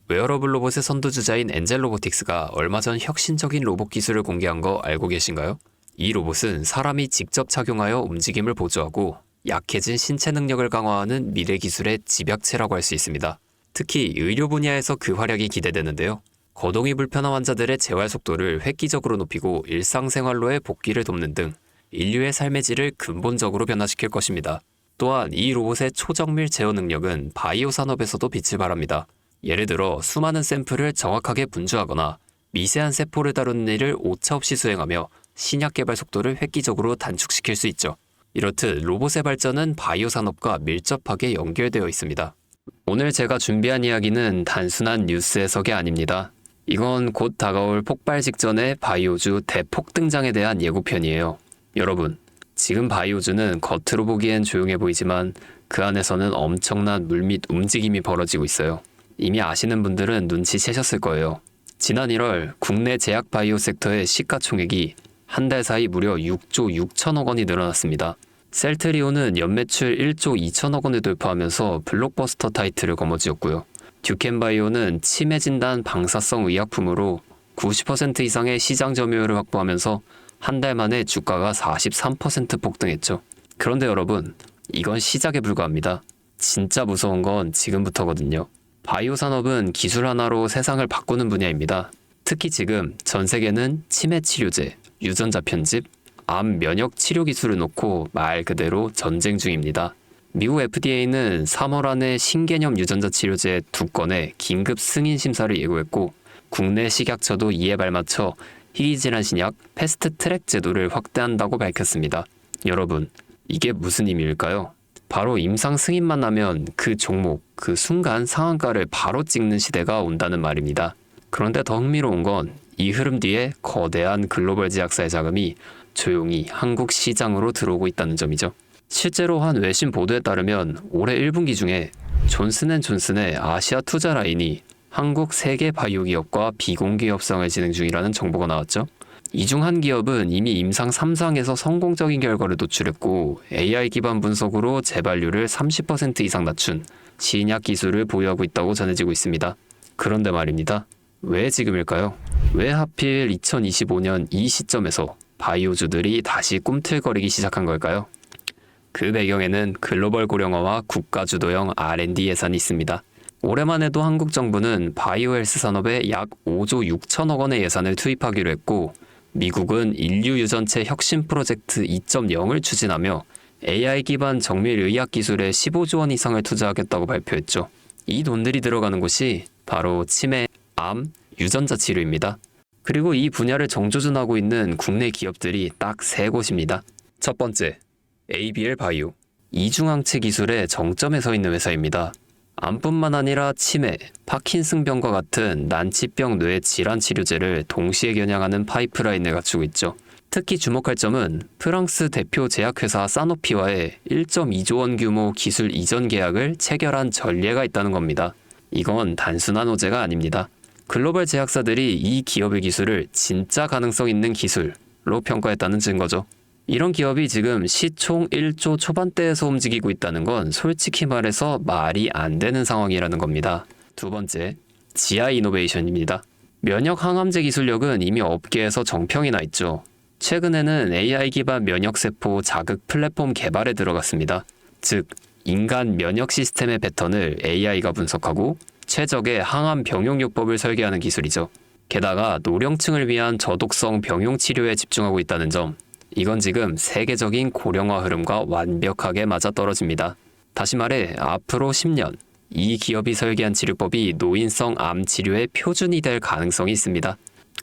웨어러블 로봇의 선두주자인 엔젤 로보틱스가 얼마 전 혁신적인 로봇 기술을 공개한 거 알고 계신가요? 이 로봇은 사람이 직접 착용하여 움직임을 보조하고 약해진 신체 능력을 강화하는 미래 기술의 집약체라고 할 수 있습니다. 특히 의료 분야에서 그 활약이 기대되는데요. 거동이 불편한 환자들의 재활 속도를 획기적으로 높이고 일상생활로의 복귀를 돕는 등 인류의 삶의 질을 근본적으로 변화시킬 것입니다. 또한 이 로봇의 초정밀 제어 능력은 바이오 산업에서도 빛을 발합니다. 예를 들어 수많은 샘플을 정확하게 분주하거나 미세한 세포를 다루는 일을 오차없이 수행하며 신약 개발 속도를 획기적으로 단축시킬 수 있죠. 이렇듯 로봇의 발전은 바이오 산업과 밀접하게 연결되어 있습니다. 오늘 제가 준비한 이야기는 단순한 뉴스 해석이 아닙니다. 이건 곧 다가올 폭발 직전의 바이오주 대폭 등장에 대한 예고편이에요. 여러분, 지금 바이오주는 겉으로 보기엔 조용해 보이지만 그 안에서는 엄청난 물밑 움직임이 벌어지고 있어요. 이미 아시는 분들은 눈치채셨을 거예요. 지난 1월 국내 제약 바이오 섹터의 시가총액이 한 달 사이 무려 6조 6천억 원이 늘어났습니다. 셀트리온은 연매출 1조 2천억 원을 돌파하면서 블록버스터 타이틀을 거머쥐었고요. 듀켄바이오는 치매 진단 방사성 의약품으로 90% 이상의 시장 점유율을 확보하면서 한 달 만에 주가가 43% 폭등했죠. 그런데 여러분, 이건 시작에 불과합니다. 진짜 무서운 건 지금부터거든요. 바이오 산업은 기술 하나로 세상을 바꾸는 분야입니다. 특히 지금 전 세계는 치매 치료제, 유전자 편집, 암 면역 치료 기술을 놓고 말 그대로 전쟁 중입니다. 미국 FDA는 3월 안에 신개념 유전자 치료제 2건의 긴급 승인 심사를 예고했고 국내 식약처도 이에 발맞춰 희귀질환 신약 패스트 트랙 제도를 확대한다고 밝혔습니다. 여러분, 이게 무슨 의미일까요? 바로 임상 승인만 나면 그 종목, 그 순간 상한가를 바로 찍는 시대가 온다는 말입니다. 그런데 더 흥미로운 건 이 흐름 뒤에 거대한 글로벌 제약사의 자금이 조용히 한국 시장으로 들어오고 있다는 점이죠. 실제로 한 외신 보도에 따르면 올해 1분기 중에 존슨앤존슨의 아시아 투자 라인이 한국 세계 바이오 기업과 비공개 협상을 진행 중이라는 정보가 나왔죠. 이 중 한 기업은 이미 임상 3상에서 성공적인 결과를 도출했고 AI 기반 분석으로 재발률을 30% 이상 낮춘 신약 기술을 보유하고 있다고 전해지고 있습니다. 그런데 말입니다. 왜 지금일까요? 왜 하필 2025년 이 시점에서 바이오주들이 다시 꿈틀거리기 시작한 걸까요? 그 배경에는 글로벌 고령화와 국가 주도형 R&D 예산이 있습니다. 올해만 해도 한국 정부는 바이오 헬스 산업에 약 5조 6천억 원의 예산을 투입하기로 했고 미국은 인류 유전체 혁신 프로젝트 2.0을 추진하며 AI 기반 정밀 의학 기술에 15조 원 이상을 투자하겠다고 발표했죠. 이 돈들이 들어가는 곳이 바로 치매, 암, 유전자 치료입니다. 그리고 이 분야를 정조준하고 있는 국내 기업들이 딱 3곳입니다. 첫 번째, ABL 바이오. 이중항체 기술의 정점에 서 있는 회사입니다. 암뿐만 아니라 치매, 파킨슨병과 같은 난치병 뇌 질환 치료제를 동시에 겨냥하는 파이프라인을 갖추고 있죠. 특히 주목할 점은 프랑스 대표 제약회사 사노피와의 1.2조 원 규모 기술 이전 계약을 체결한 전례가 있다는 겁니다. 이건 단순한 호재가 아닙니다. 글로벌 제약사들이 이 기업의 기술을 진짜 가능성 있는 기술로 평가했다는 증거죠. 이런 기업이 지금 시총 1조 초반대에서 움직이고 있다는 건 솔직히 말해서 말이 안 되는 상황이라는 겁니다. 두 번째, GI 이노베이션입니다. 면역 항암제 기술력은 이미 업계에서 정평이 나 있죠. 최근에는 AI 기반 면역세포 자극 플랫폼 개발에 들어갔습니다. 즉, 인간 면역 시스템의 패턴을 AI가 분석하고 최적의 항암 병용요법을 설계하는 기술이죠. 게다가 노령층을 위한 저독성 병용 치료에 집중하고 있다는 점, 이건 지금 세계적인 고령화 흐름과 완벽하게 맞아떨어집니다. 다시 말해 앞으로 10년 이 기업이 설계한 치료법이 노인성 암 치료의 표준이 될 가능성이 있습니다.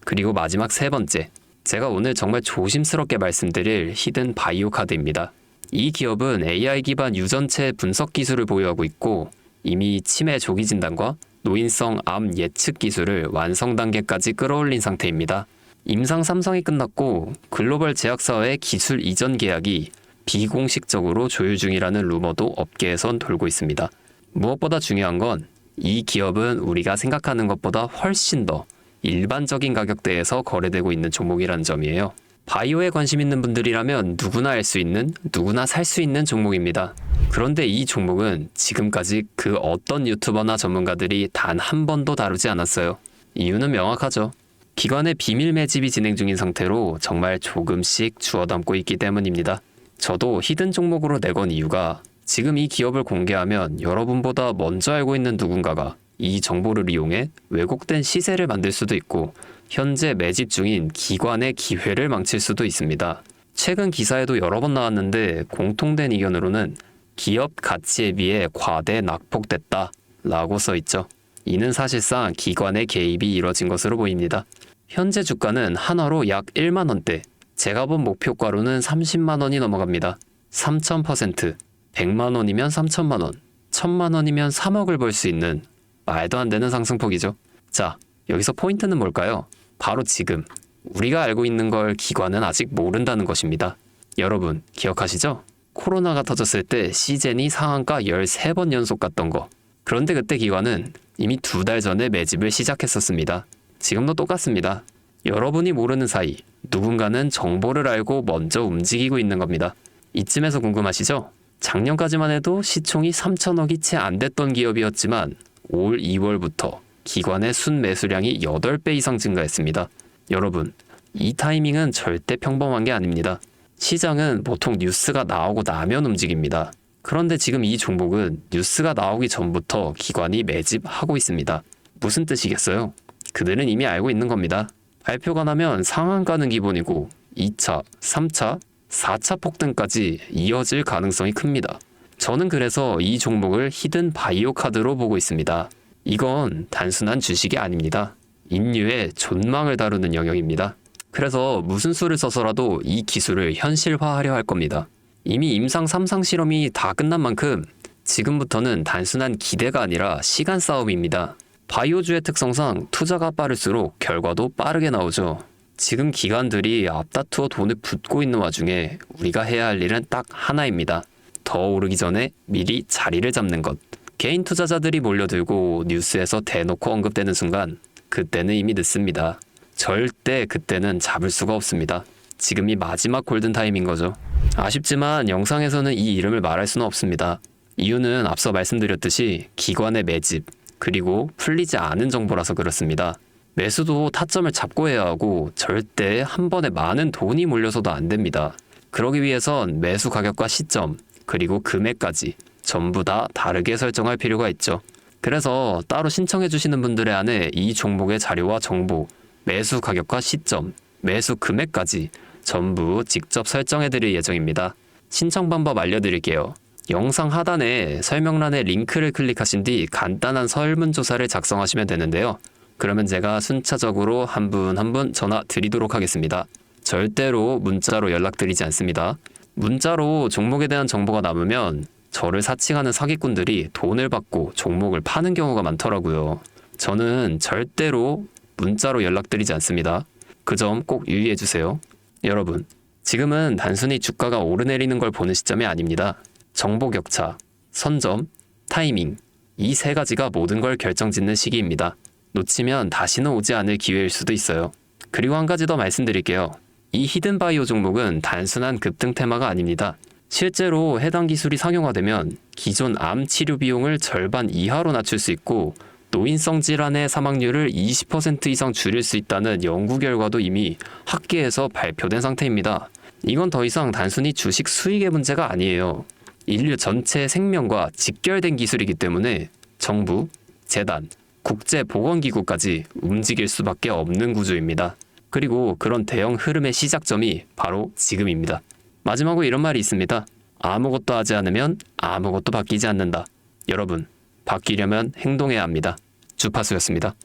그리고 마지막 세 번째, 제가 오늘 정말 조심스럽게 말씀드릴 히든 바이오 카드입니다. 이 기업은 AI 기반 유전체 분석 기술을 보유하고 있고 이미 치매 조기 진단과 노인성 암 예측 기술을 완성 단계까지 끌어올린 상태입니다. 임상 3상이 끝났고 글로벌 제약사와의 기술 이전 계약이 비공식적으로 조율 중이라는 루머도 업계에선 돌고 있습니다. 무엇보다 중요한 건 이 기업은 우리가 생각하는 것보다 훨씬 더 일반적인 가격대에서 거래되고 있는 종목이라는 점이에요. 바이오에 관심 있는 분들이라면 누구나 알 수 있는, 누구나 살 수 있는 종목입니다. 그런데 이 종목은 지금까지 그 어떤 유튜버나 전문가들이 단 한 번도 다루지 않았어요. 이유는 명확하죠. 기관의 비밀 매집이 진행 중인 상태로 정말 조금씩 주워 담고 있기 때문입니다. 저도 히든 종목으로 내건 이유가 지금 이 기업을 공개하면 여러분보다 먼저 알고 있는 누군가가 이 정보를 이용해 왜곡된 시세를 만들 수도 있고 현재 매집 중인 기관의 기회를 망칠 수도 있습니다. 최근 기사에도 여러 번 나왔는데 공통된 의견으로는 기업 가치에 비해 과대 낙폭됐다 라고 써있죠. 이는 사실상 기관의 개입이 이뤄진 것으로 보입니다. 현재 주가는 한화로 약 1만원대, 제가 본 목표가로는 30만원이 넘어갑니다. 3000%, 100만원이면 3천만원, 1000만원이면 3억을 벌 수 있는 말도 안 되는 상승폭이죠. 자, 여기서 포인트는 뭘까요? 바로 지금 우리가 알고 있는 걸 기관은 아직 모른다는 것입니다. 여러분 기억하시죠? 코로나가 터졌을 때 시젠이 상한가 13번 연속 갔던 거. 그런데 그때 기관은 이미 2달 전에 매집을 시작했었습니다. 지금도 똑같습니다. 여러분이 모르는 사이 누군가는 정보를 알고 먼저 움직이고 있는 겁니다. 이쯤에서 궁금하시죠? 작년까지만 해도 시총이 3천억이 채 안 됐던 기업이었지만 올 2월부터 기관의 순매수량이 8배 이상 증가했습니다. 여러분, 이 타이밍은 절대 평범한 게 아닙니다. 시장은 보통 뉴스가 나오고 나면 움직입니다. 그런데 지금 이 종목은 뉴스가 나오기 전부터 기관이 매집하고 있습니다. 무슨 뜻이겠어요? 그들은 이미 알고 있는 겁니다. 발표가 나면 상한가는 기본이고 2차, 3차, 4차 폭등까지 이어질 가능성이 큽니다. 저는 그래서 이 종목을 히든 바이오 카드로 보고 있습니다. 이건 단순한 주식이 아닙니다. 인류의 존망을 다루는 영역입니다. 그래서 무슨 수를 써서라도 이 기술을 현실화하려 할 겁니다. 이미 임상 3상 실험이 다 끝난 만큼 지금부터는 단순한 기대가 아니라 시간 싸움입니다. 바이오주의 특성상 투자가 빠를수록 결과도 빠르게 나오죠. 지금 기관들이 앞다투어 돈을 붓고 있는 와중에 우리가 해야 할 일은 딱 하나입니다. 더 오르기 전에 미리 자리를 잡는 것. 개인 투자자들이 몰려들고 뉴스에서 대놓고 언급되는 순간 그때는 이미 늦습니다. 절대 그때는 잡을 수가 없습니다. 지금이 마지막 골든타임인 거죠. 아쉽지만 영상에서는 이 이름을 말할 수는 없습니다. 이유는 앞서 말씀드렸듯이 기관의 매집, 그리고 풀리지 않은 정보라서 그렇습니다. 매수도 타점을 잡고 해야 하고 절대 한 번에 많은 돈이 몰려서도 안 됩니다. 그러기 위해선 매수 가격과 시점, 그리고 금액까지 전부 다 다르게 설정할 필요가 있죠. 그래서 따로 신청해 주시는 분들의 안에 이 종목의 자료와 정보, 매수 가격과 시점, 매수 금액까지 전부 직접 설정해 드릴 예정입니다. 신청 방법 알려드릴게요. 영상 하단에 설명란에 링크를 클릭하신 뒤 간단한 설문조사를 작성하시면 되는데요. 그러면 제가 순차적으로 한 분 한 분 전화 드리도록 하겠습니다. 절대로 문자로 연락드리지 않습니다. 문자로 종목에 대한 정보가 남으면 저를 사칭하는 사기꾼들이 돈을 받고 종목을 파는 경우가 많더라고요. 저는 절대로 문자로 연락드리지 않습니다. 그 점 꼭 유의해 주세요. 여러분, 지금은 단순히 주가가 오르내리는 걸 보는 시점이 아닙니다. 정보 격차, 선점, 타이밍, 이 세 가지가 모든 걸 결정짓는 시기입니다. 놓치면 다시는 오지 않을 기회일 수도 있어요. 그리고 한 가지 더 말씀드릴게요. 이 히든바이오 종목은 단순한 급등 테마가 아닙니다. 실제로 해당 기술이 상용화되면 기존 암 치료 비용을 절반 이하로 낮출 수 있고 노인성 질환의 사망률을 20% 이상 줄일 수 있다는 연구 결과도 이미 학계에서 발표된 상태입니다. 이건 더 이상 단순히 주식 수익의 문제가 아니에요. 인류 전체의 생명과 직결된 기술이기 때문에 정부, 재단, 국제보건기구까지 움직일 수밖에 없는 구조입니다. 그리고 그런 대형 흐름의 시작점이 바로 지금입니다. 마지막으로 이런 말이 있습니다. 아무것도 하지 않으면 아무것도 바뀌지 않는다. 여러분, 바뀌려면 행동해야 합니다. 주파수였습니다.